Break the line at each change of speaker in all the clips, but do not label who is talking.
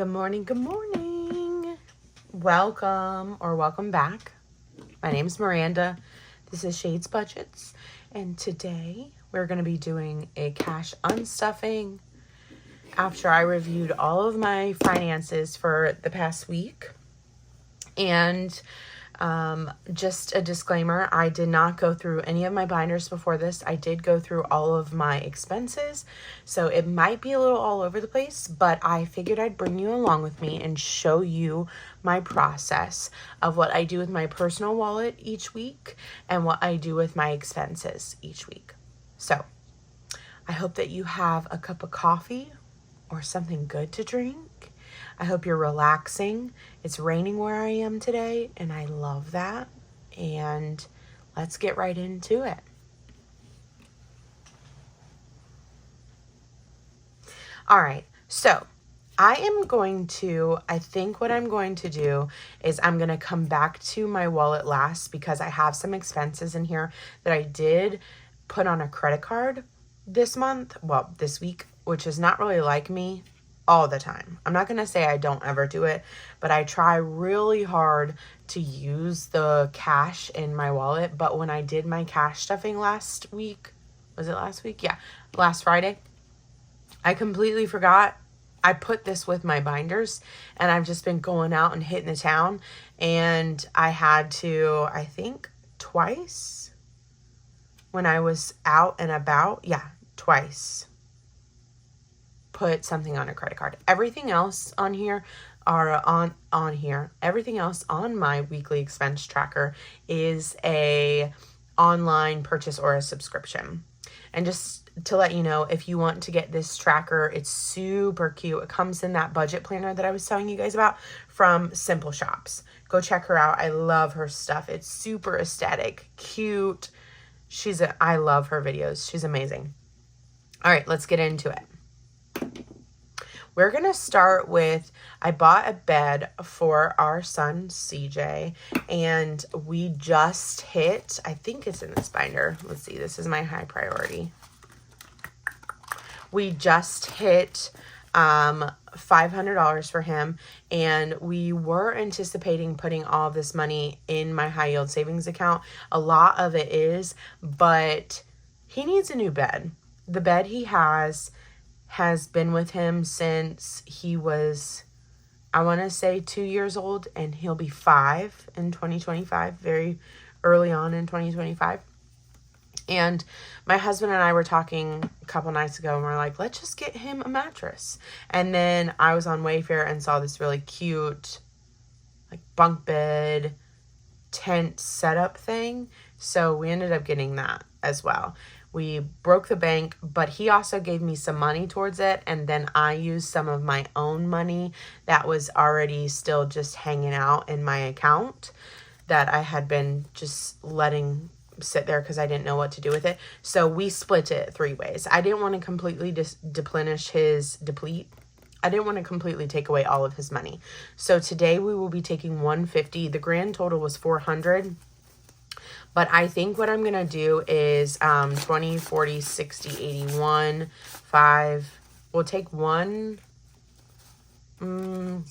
Good morning, good morning. Welcome or welcome back. My name is Miranda. This is Shades Budgets. And today we're going to be doing a cash unstuffing after I reviewed all of my finances for the past week. And just a disclaimer, I did not go through any of my binders before this. I did go through all of my expenses, so it might be a little all over the place, but I figured I'd bring you along with me and show you my process of what I do with my personal wallet each week and what I do with my expenses each week. So I hope that you have a cup of coffee or something good to drink. I hope you're relaxing. It's raining where I am today, and I love that. And let's get right into it. All right, so I think what I'm going to do is I'm going to come back to my wallet last because I have some expenses in here that I did put on a credit card this week, which is not really like me all the time. I'm not going to say I don't ever do it, but I try really hard to use the cash in my wallet. But when I did my cash stuffing last week, was it last week? Yeah, last Friday, I completely forgot. I put this with my binders, and I've just been going out and hitting the town, and I had to, I think twice when I was out and about. Yeah, twice. Put something on a credit card. Everything else on here everything else on my weekly expense tracker is a online purchase or a subscription. And just to let you know, if you want to get this tracker, it's super cute. It comes in that budget planner that I was telling you guys about from Simple Shops. Go check her out. I love her stuff. It's super aesthetic, cute. I love her videos. She's amazing. All right, let's get into it. We're going to start with, I bought a bed for our son, CJ, and we just hit, I think it's in this binder. Let's see, this is my high priority. We just hit $500 for him, and we were anticipating putting all of this money in my high yield savings account. A lot of it is, but he needs a new bed. The bed he has been with him since he was, I want to say 2 years old, and he'll be 5 in 2025, very early on in 2025. And my husband and I were talking a couple nights ago, and we're like, let's just get him a mattress. And then I was on Wayfair and saw this really cute like bunk bed tent setup thing. So we ended up getting that as well. We broke the bank, but he also gave me some money towards it. And then I used some of my own money that was already still just hanging out in my account that I had been just letting sit there because I didn't know what to do with it. So we split it 3 ways. I didn't want to completely I didn't want to completely take away all of his money. So today we will be taking $150. The grand total was $400. But I think what I'm going to do is 20, 40, 60, 81, 5. We'll take one. Or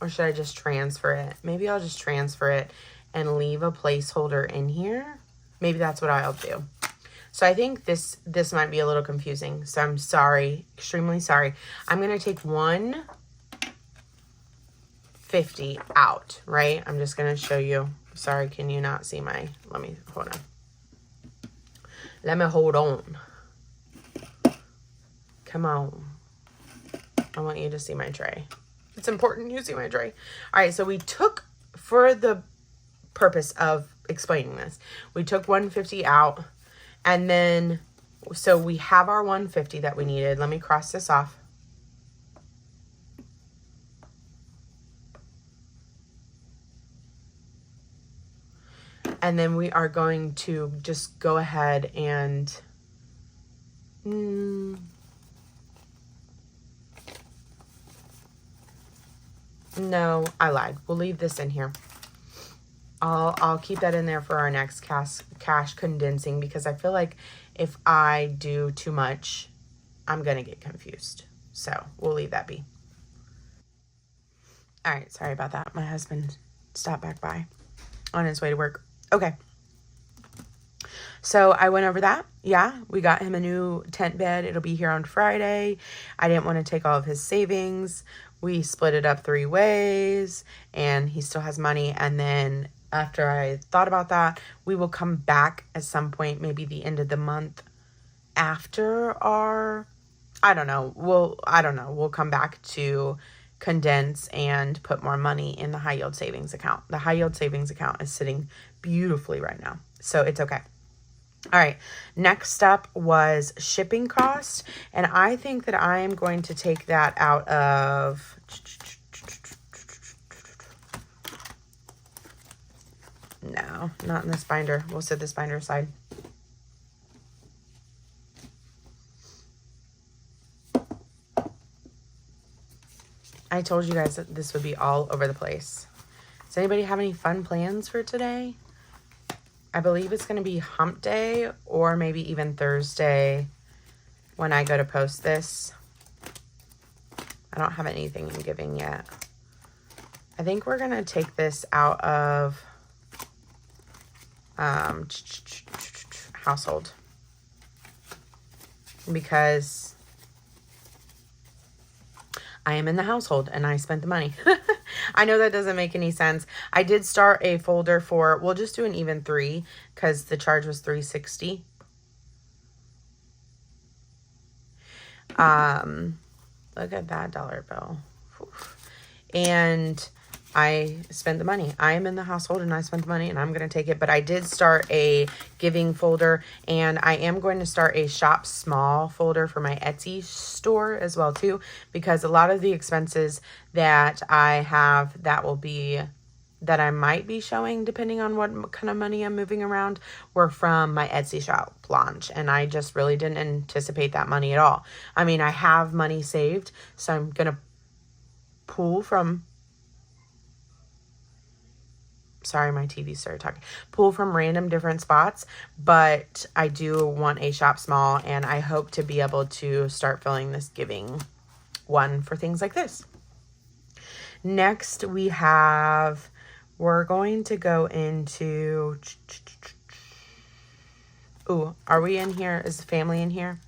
should I just transfer it? Maybe I'll just transfer it and leave a placeholder in here. Maybe that's what I'll do. So I think this might be a little confusing. So I'm sorry. Extremely sorry. I'm going to take $150 out, right? I'm just going to show you. Sorry, can you not see my, hold on. Let me hold on. Come on. I want you to see my tray. It's important you see my tray. All right, so we took, for the purpose of explaining this, we took $150 out, and then, so we have our $150 that we needed. Let me cross this off. And then we are going to just go ahead and no, I lied. We'll leave this in here. I'll keep that in there for our next cash condensing, because I feel like if I do too much, I'm going to get confused. So we'll leave that be. All right, sorry about that. My husband stopped back by on his way to work. Okay. So I went over that. Yeah, we got him a new tent bed. It'll be here on Friday. I didn't want to take all of his savings. We split it up 3 ways, and he still has money. And then after I thought about that, we will come back at some point, maybe the end of the month after our, I don't know. We'll come back to condense and put more money in the high yield savings account. The high yield savings account is sitting beautifully right now, so it's okay. All right, next up was shipping cost, and I think that I am going to take that out of, no, not in this binder. We'll set this binder aside. I told you guys that this would be all over the place. Does anybody have any fun plans for today? I believe it's going to be hump day or maybe even Thursday when I go to post this. I don't have anything in giving yet. I think we're going to take this out of household because I am in the household and I spent the money. I know that doesn't make any sense. I did start a folder for, we'll just do an even 3 because the charge was $360. Look at that dollar bill. And I spent the money. I am in the household and I spent the money and I'm going to take it. But I did start a giving folder and I am going to start a shop small folder for my Etsy store as well too. Because a lot of the expenses that I have that I might be showing depending on what kind of money I'm moving around were from my Etsy shop launch. And I just really didn't anticipate that money at all. I mean, I have money saved. So I'm going to pull from... Sorry, my TV started talking. Pull from random different spots, but I do want a shop small, and I hope to be able to start filling this giving one for things like this. Next, we're going to go into, ooh, are we in here? Is the family in here?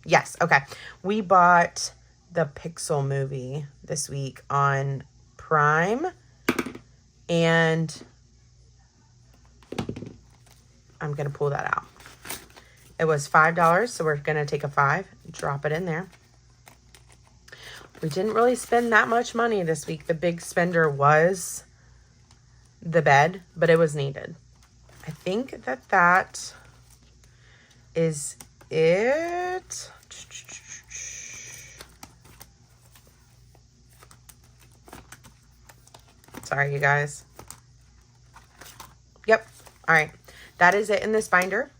Yes, okay. We bought the Pixel movie this week on Prime, and I'm going to pull that out. It was $5, so we're going to take a 5, drop it in there. We didn't really spend that much money this week. The big spender was the bed, but it was needed. I think that is it. Sorry, you guys. Yep. All right. That is it in this binder.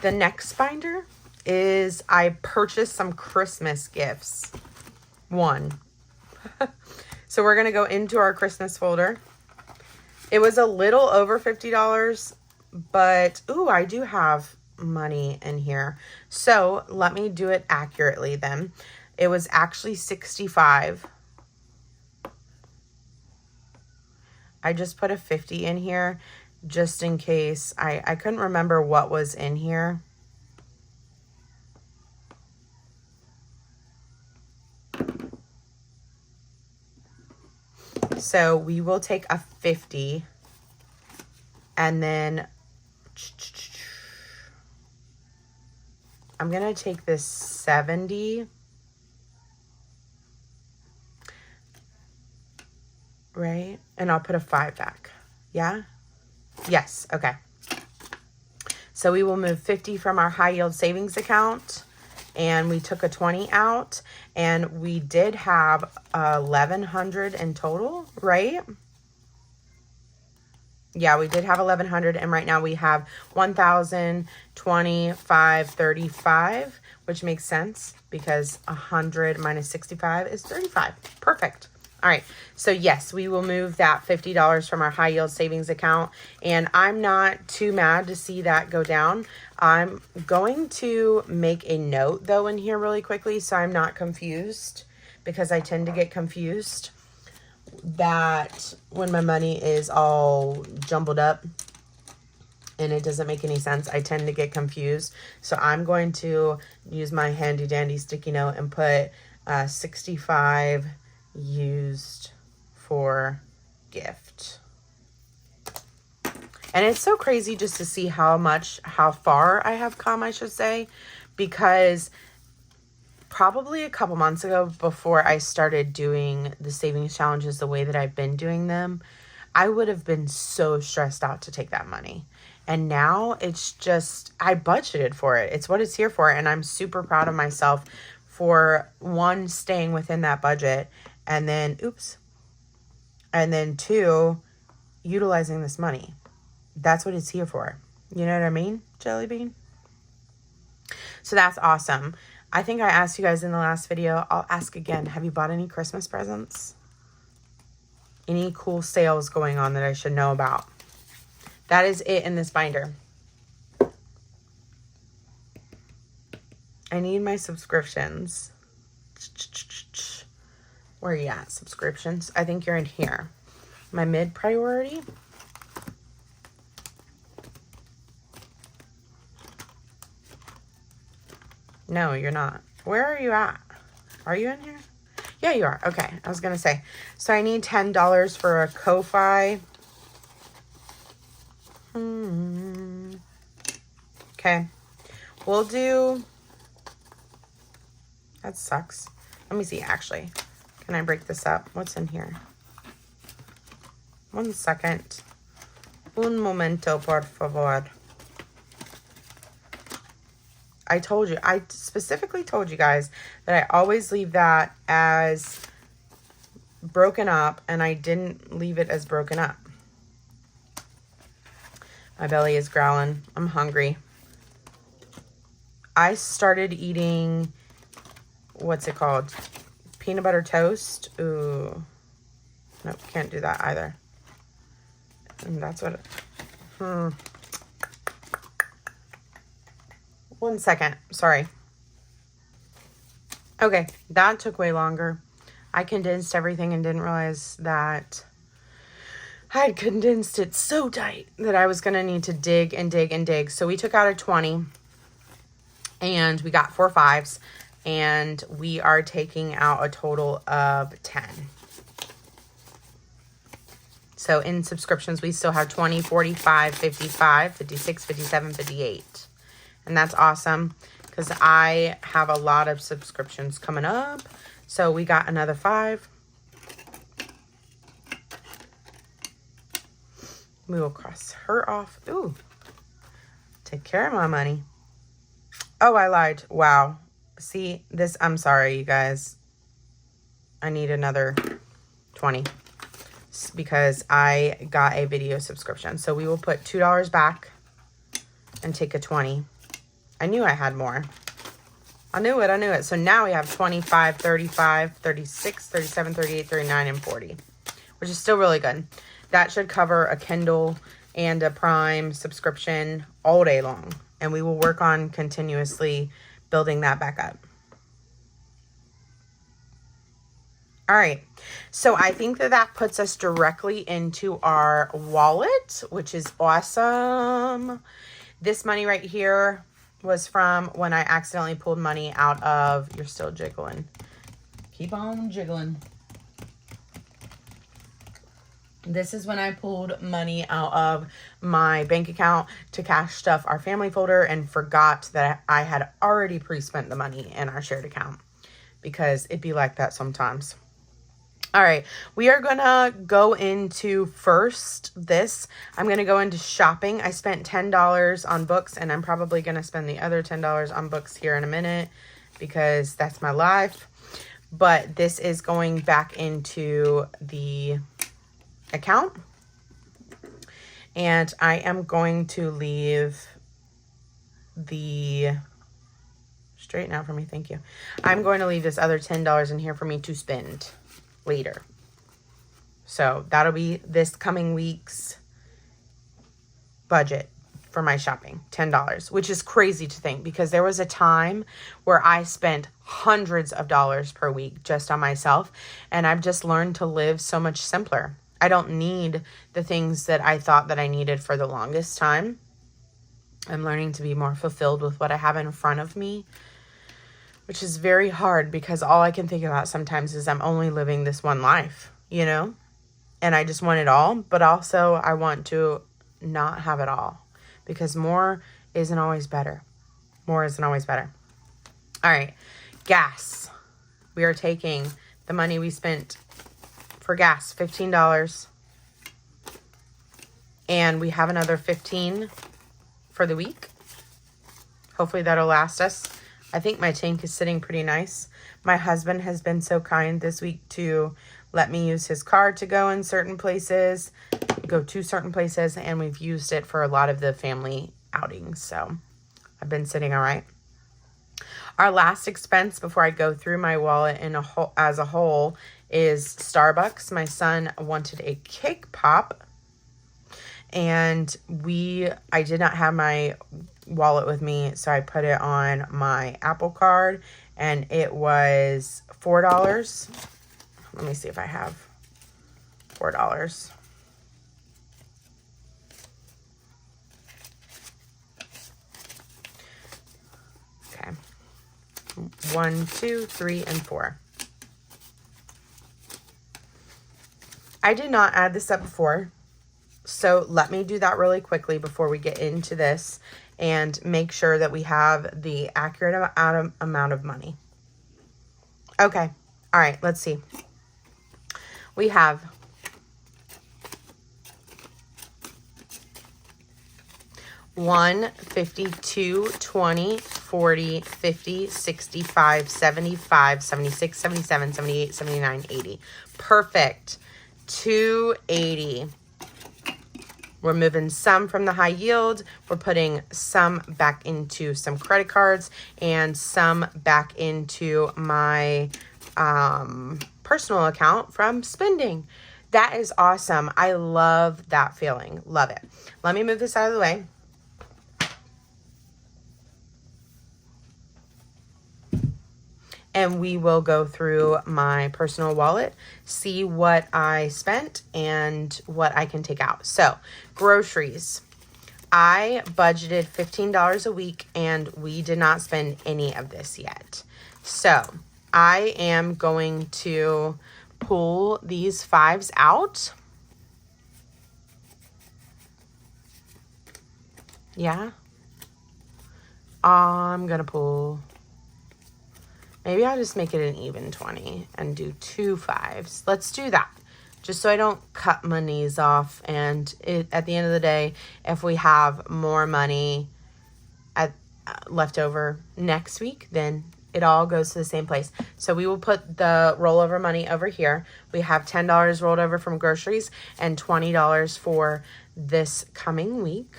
The next binder is I purchased some Christmas gifts. One. So we're going to go into our Christmas folder. It was a little over $50, but ooh, I do have money in here. So let me do it accurately then. It was actually $65. I just put a 50 in here just in case. I couldn't remember what was in here. So we will take a 50 and then I'm going to take this 70. Right? And I'll put a 5 back. Yeah? Yes. Okay. So we will move 50 from our high yield savings account, and we took a 20 out, and we did have 1,100 in total, right? Yeah, we did have 1,100, and right now we have 1,025.35, which makes sense because 100 minus 65 is 35. Perfect. All right, so yes, we will move that $50 from our high yield savings account, and I'm not too mad to see that go down. I'm going to make a note though in here really quickly so I'm not confused, because I tend to get confused that when my money is all jumbled up and it doesn't make any sense, I tend to get confused. So I'm going to use my handy dandy sticky note and put 65 used for gift. And it's so crazy just to see how far I have come, I should say, because probably a couple months ago, before I started doing the savings challenges the way that I've been doing them, I would have been so stressed out to take that money. And now it's just, I budgeted for it. It's what it's here for. And I'm super proud of myself for, one, staying within that budget, and then, and then 2, utilizing this money. That's what it's here for. You know what I mean, Jelly Bean? So that's awesome. I think I asked you guys in the last video. I'll ask again. Have you bought any Christmas presents? Any cool sales going on that I should know about? That is it in this binder. I need my subscriptions. Where are you at? Subscriptions? I think you're in here. My mid priority. No, you're not. Where are you at? Are you in here? Yeah, you are. Okay, I was going to say. So I need $10 for a Ko-Fi. Okay. We'll do... That sucks. Let me see, actually. Can I break this up? What's in here? 1 second. Un momento, por favor. I specifically told you guys that I always leave that as broken up, and I didn't leave it as broken up. My belly is growling. I'm hungry. I started eating, what's it called? Peanut butter toast. Ooh. Nope, can't do that either. And that's what, 1 second, sorry. Okay, that took way longer. I condensed everything and didn't realize that I had condensed it so tight that I was going to need to dig and dig and dig. So we took out a 20 and we got 4 5s, and we are taking out a total of 10. So in subscriptions, we still have 20, 45, 55, 56, 57, 58. And that's awesome because I have a lot of subscriptions coming up. So we got another 5. We will cross her off. Ooh. Take care of my money. Oh, I lied. Wow. See, this, I'm sorry, you guys. I need another 20 because I got a video subscription. So we will put $2 back and take a 20. I knew I had more. I knew it. So now we have 25, 35, 36, 37, 38, 39, and 40, which is still really good. That should cover a Kindle and a Prime subscription all day long. And we will work on continuously building that back up. All right. So I think that puts us directly into our wallet, which is awesome. This money right here was from when I accidentally pulled money out of, you're still jiggling. Keep on jiggling. This is when I pulled money out of my bank account to cash stuff our family folder and forgot that I had already pre-spent the money in our shared account, because it'd be like that sometimes. All right, we are gonna go into first this. I'm gonna go into shopping. I spent $10 on books, and I'm probably gonna spend the other $10 on books here in a minute because that's my life. But this is going back into the account, and I am going to leave the straighten out for me. Thank you. I'm going to leave this other $10 in here for me to spend later. So that'll be this coming week's budget for my shopping, $10, which is crazy to think because there was a time where I spent hundreds of dollars per week just on myself, and I've just learned to live so much simpler. I don't need the things that I thought that I needed for the longest time. I'm learning to be more fulfilled with what I have in front of me, which is very hard because all I can think about sometimes is I'm only living this one life, you know? And I just want it all, but also I want to not have it all because more isn't always better. More isn't always better. All right, gas. We are taking the money we spent for gas, $15, and we have another $15 for the week. Hopefully that'll last us. I think my tank is sitting pretty nice. My husband has been so kind this week to let me use his car to go to certain places, and we've used it for a lot of the family outings. So I've been sitting all right. Our last expense before I go through my wallet as a whole is Starbucks. My son wanted a cake pop, and I did not have my wallet with me, so I put it on my Apple Card, and it was $4. Let me see if I have $4. Okay. 1, 2, 3, and 4. I did not add this up before, so let me do that really quickly before we get into this and make sure that we have the accurate amount of money. Okay. All right, let's see. We have $1, $52, $20, $40, $50, $65, $75, $76, $77, $78, $79, $80. Perfect. $280. We're moving some from the high yield. We're putting some back into some credit cards and some back into my personal account from spending. That is awesome. I love that feeling. Love it. Let me move this out of the way. And we will go through my personal wallet, see what I spent and what I can take out. So, groceries. I budgeted $15 a week, and we did not spend any of this yet. So, I am going to pull these 5s out. Yeah. I'm going to pull... Maybe I'll just make it an even 20 and do 2 5s. Let's do that. Just so I don't cut my knees off. And at the end of the day, if we have more money left over next week, then it all goes to the same place. So we will put the rollover money over here. We have $10 rolled over from groceries and $20 for this coming week.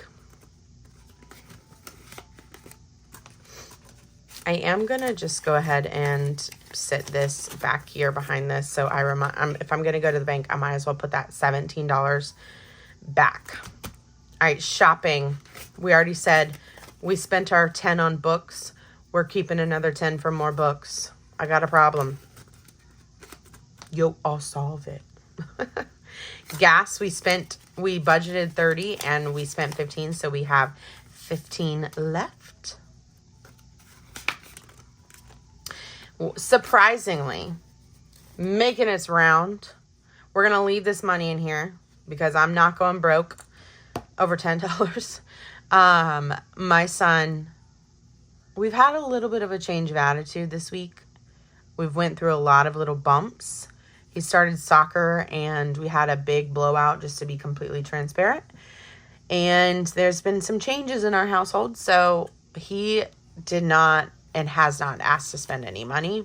I am going to just go ahead and sit this back here behind this. So if I'm going to go to the bank, I might as well put that $17 back. All right, shopping. We already said we spent our 10 on books. We're keeping another 10 for more books. I got a problem. Yo, I'll solve it. Gas, we budgeted 30 and we spent 15. So we have 15 left. Surprisingly, making its round, we're going to leave this money in here because I'm not going broke over $10. My son, we've had a little bit of a change of attitude this week. We've went through a lot of little bumps. He started soccer and we had a big blowout, just to be completely transparent. And there's been some changes in our household. So he did not and has not asked to spend any money.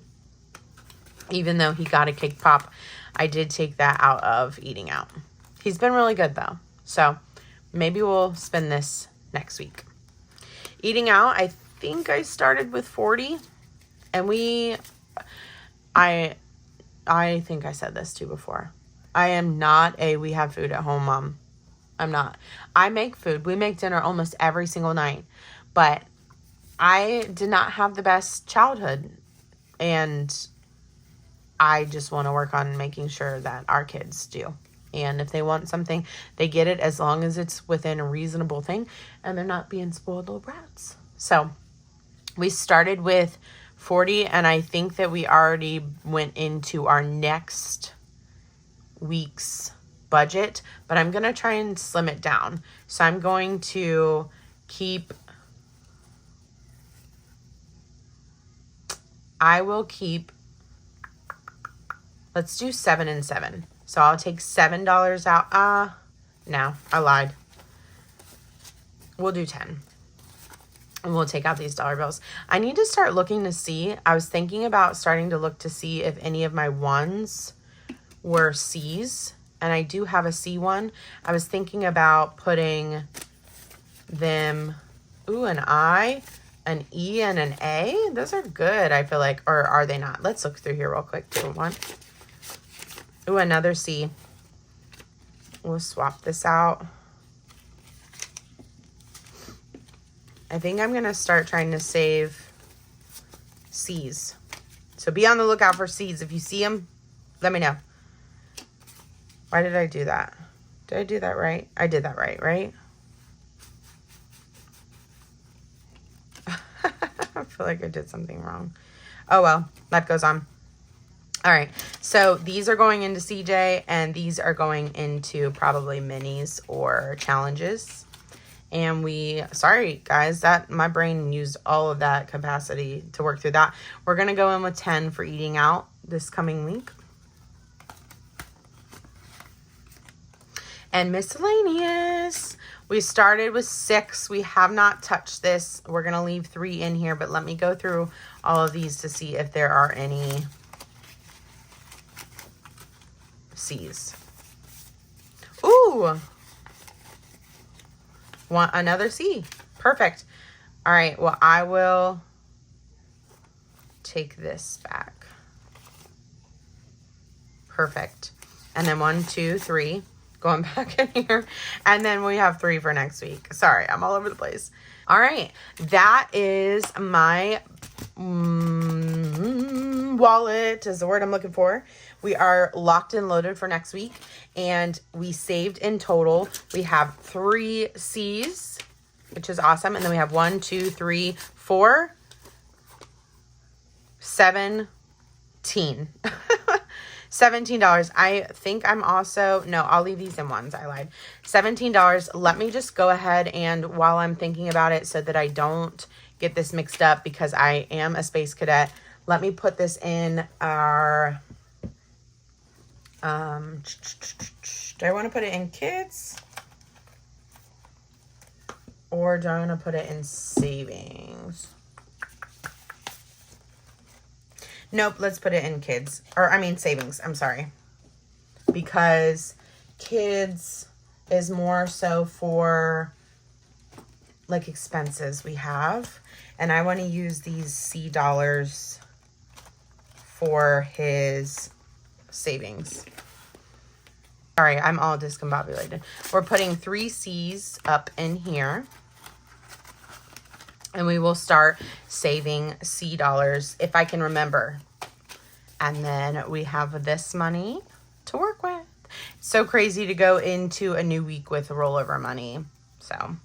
Even though he got a cake pop, I did take that out of eating out. He's been really good though. So maybe we'll spend this next week. Eating out, I think I started with 40. And I think I said this too before. I am not a we have food at home mom. I'm not. I make food. We make dinner almost every single night. But I did not have the best childhood. And I just want to work on making sure that our kids do. And if they want something, they get it as long as it's within a reasonable thing and they're not being spoiled little brats. So we started with 40, and I think that we already went into our next week's budget, but I'm going to try and slim it down. So I'm going to let's do 7 and 7. So I'll take $7 out. No, I lied. We'll do 10. And we'll take out these dollar bills. I need to start looking to see. I was thinking about starting to look to see if any of my ones were C's. And I do have a C one. I was thinking about putting them, an I, an E, and an A. Those are good, I feel like. Or are they not? Let's look through here real quick too. One. Another C. We'll swap this out. I think I'm going to start trying to save C's. So be on the lookout for C's. If you see them, let me know. Why did I do that? Did I do that right? I did that right? I feel like I did something wrong. Oh, well, life goes on. All right, so these are going into CJ, and these are going into probably minis or challenges. And sorry guys, that my brain used all of that capacity to work through that. We're gonna go in with 10 for eating out this coming week. And miscellaneous, we started with 6. We have not touched this. We're gonna leave 3 in here, but let me go through all of these to see if there are any C's. Ooh, want another C. Perfect. All right, well, I will take this back. Perfect. And then 1, 2, 3 going back in here, and then we have 3 for next week. Sorry, I'm all over the place. All right, that is my wallet is the word I'm looking for. We are locked and loaded for next week, and we saved in total. We have 3 C's, which is awesome, and then we have 1, 2, 3, 4, 17. $17. I think I'm also, no, I'll leave these in ones. I lied. $17. Let me just go ahead, and while I'm thinking about it so that I don't get this mixed up, because I am a space cadet, let me put this in our, do I want to put it in kids? Or do I want to put it in savings? Nope, let's put it in kids. Savings. I'm sorry. Because kids is more so for like expenses we have. And I want to use these C dollars for his savings. Sorry, I'm all discombobulated. We're putting 3 C's up in here. And we will start saving C dollars if I can remember. And then we have this money to work with. It's so crazy to go into a new week with rollover money. So